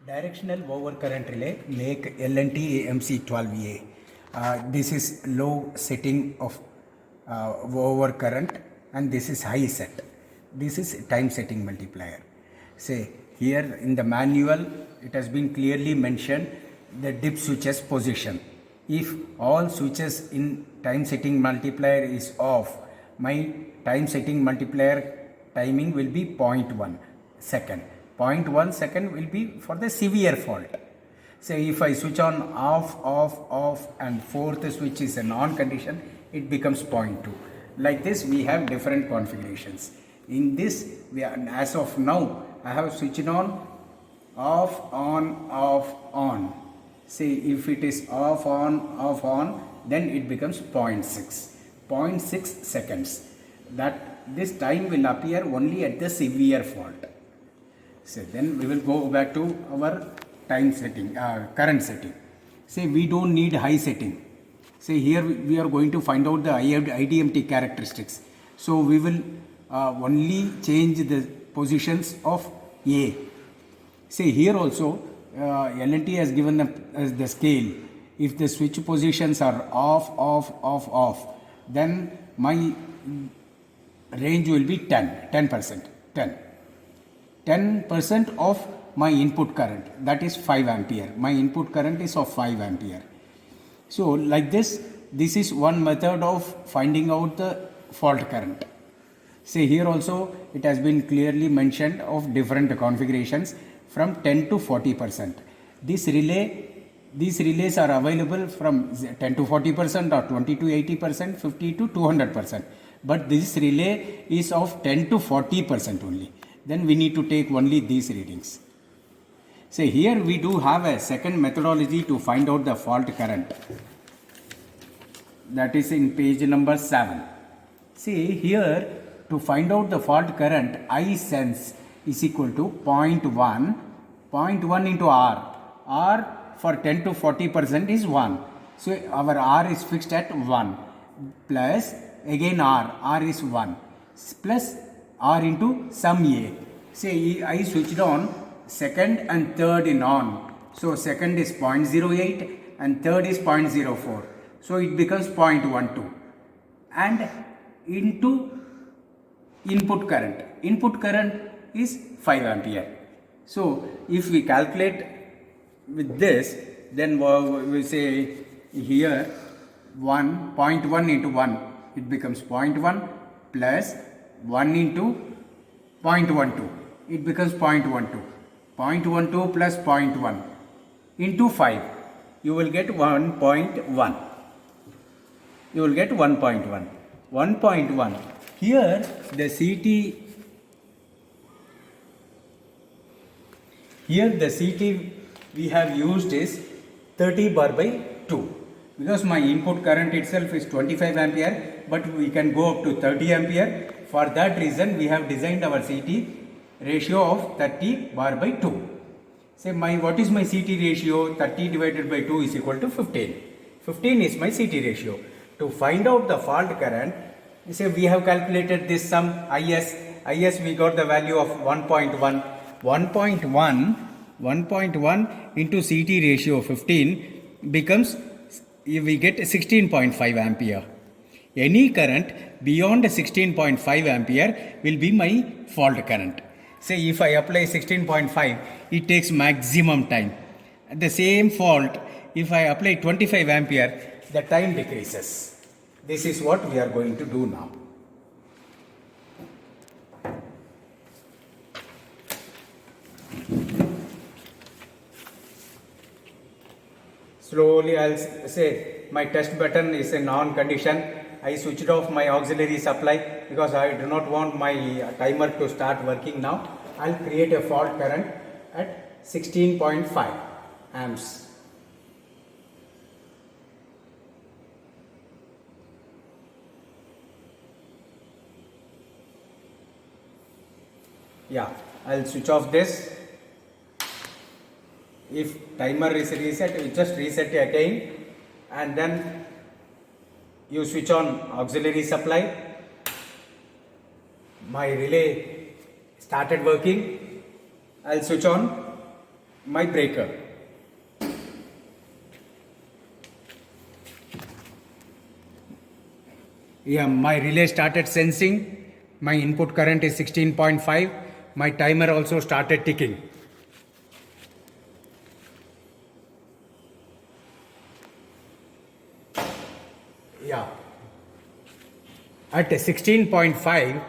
Directional overcurrent relay make LNT MC12A. This is low setting of overcurrent and this is high set. This is time setting multiplier. Say here in the manual it has been clearly mentioned the dip switches position. If all switches in time setting multiplier is off, my time setting multiplier timing will be 0.1 second. 0.1 second will be for the severe fault. Say if I switch on off and fourth switch is a on condition, it becomes 0.2. Like this we have different configurations. In this as of now I have switched on off on. Say if it is off on then it becomes 0.6 seconds. That this time will appear only at the severe fault. So then we will go back to our time setting, current setting. Say we don't need high setting. Say here we are going to find out the IDMT characteristics. So we will only change the positions of A. Say here also LNT has given us the scale. If the switch positions are off, then my range will be 10%. 10% of my input current, that is 5 ampere. My input current is of 5 ampere. So like this is one method of finding out the fault current. Say here also it has been clearly mentioned of different configurations from 10 to 40%. These relays are available from 10 to 40% or 20 to 80%, 50 to 200%. But this relay is of 10 to 40% only. Then we need to take only these readings. Say here we do have a second methodology to find out the fault current. That is in page number 7. See here to find out the fault current, I sense is equal to 0.1 into R. R for 10 to 40% is 1. So our R is fixed at 1 plus again R is 1 plus R into some A. Say I switched on second and third in on. So second is 0.08 and third is 0.04. So it becomes 0.12. And into input current. Input current is 5 ampere. So if we calculate with this, then we say here 0.1 into 1, it becomes 0.1 plus 1 into 0.12, it becomes 0.12. 0.12 plus 0.1 into 5, you will get 1.1. You will get 1.1. 1.1. Here the CT we have used is 30 bar by 2. Because my input current itself is 25 ampere, but we can go up to 30 ampere. For that reason, we have designed our CT ratio of 30 bar by 2. Say what is my CT ratio? 30 divided by 2 is equal to 15. 15 is my CT ratio. To find out the fault current, say we have calculated this sum IS. IS we got the value of 1.1. 1.1 into CT ratio 15 becomes, we get 16.5 ampere. Any current beyond 16.5 ampere will be my fault current. Say if I apply 16.5, it takes maximum time. At the same fault, if I apply 25 ampere, the time decreases. This is what we are going to do now. Slowly I'll say my test button is in on condition. I switched off my auxiliary supply because I do not want my timer to start working now. I'll create a fault current at 16.5 amps. Yeah, I'll switch off this. If timer is reset, you just reset it again and then you switch on auxiliary supply. My relay started working. I'll switch on my breaker. Yeah, my relay started sensing. My input current is 16.5. My timer also started ticking. Yeah. At 16.5,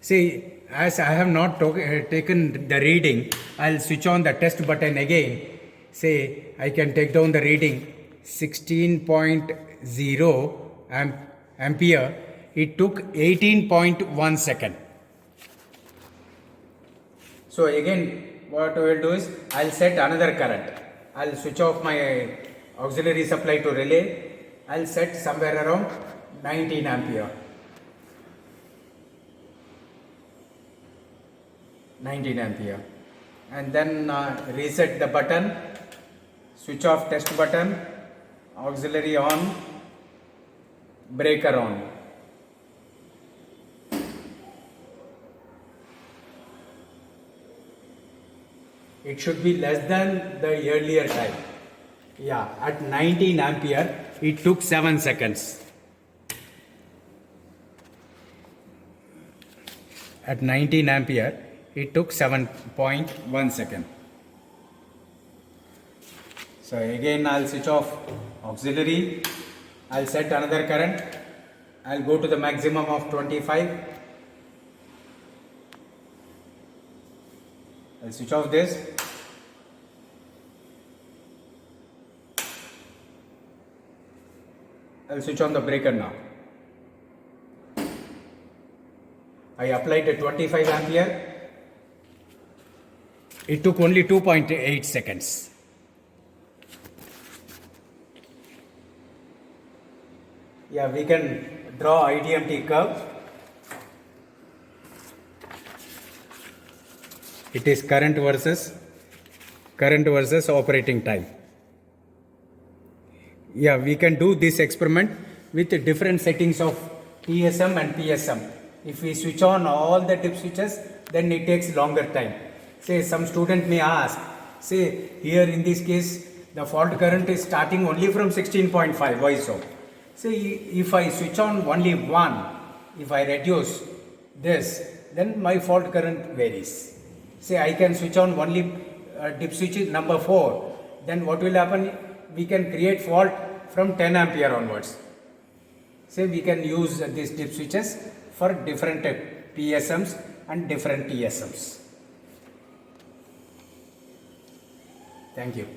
see, as I have not taken the reading, I'll switch on the test button again. Say, I can take down the reading 16.0 ampere. It took 18.1 second. So again, what I will do is, I'll set another current. I'll switch off my auxiliary supply to relay. I'll set somewhere around 19 ampere. 19 ampere. And then reset the button, switch off test button, auxiliary on, breaker on. It should be less than the earlier time. Yeah, at 19 ampere, it took 7 seconds. At 19 ampere, it took 7.1 second. So again, I'll switch off auxiliary. I'll set another current. I'll go to the maximum of 25. I'll switch off this. I'll switch on the breaker now. I applied a 25 ampere. It took only 2.8 seconds. Yeah, we can draw IDMT curve. It is current versus operating time. Yeah, we can do this experiment with different settings of TSM and PSM. If we switch on all the dip switches, then it takes longer time. Say some student may ask, say here in this case, the fault current is starting only from 16.5, why so? Say if I switch on only one, if I reduce this, then my fault current varies. Say I can switch on only dip switch number 4, then what will happen? We can create fault from 10 ampere onwards. Say we can use these dip switches for different PSMs and different TSMs. Thank you.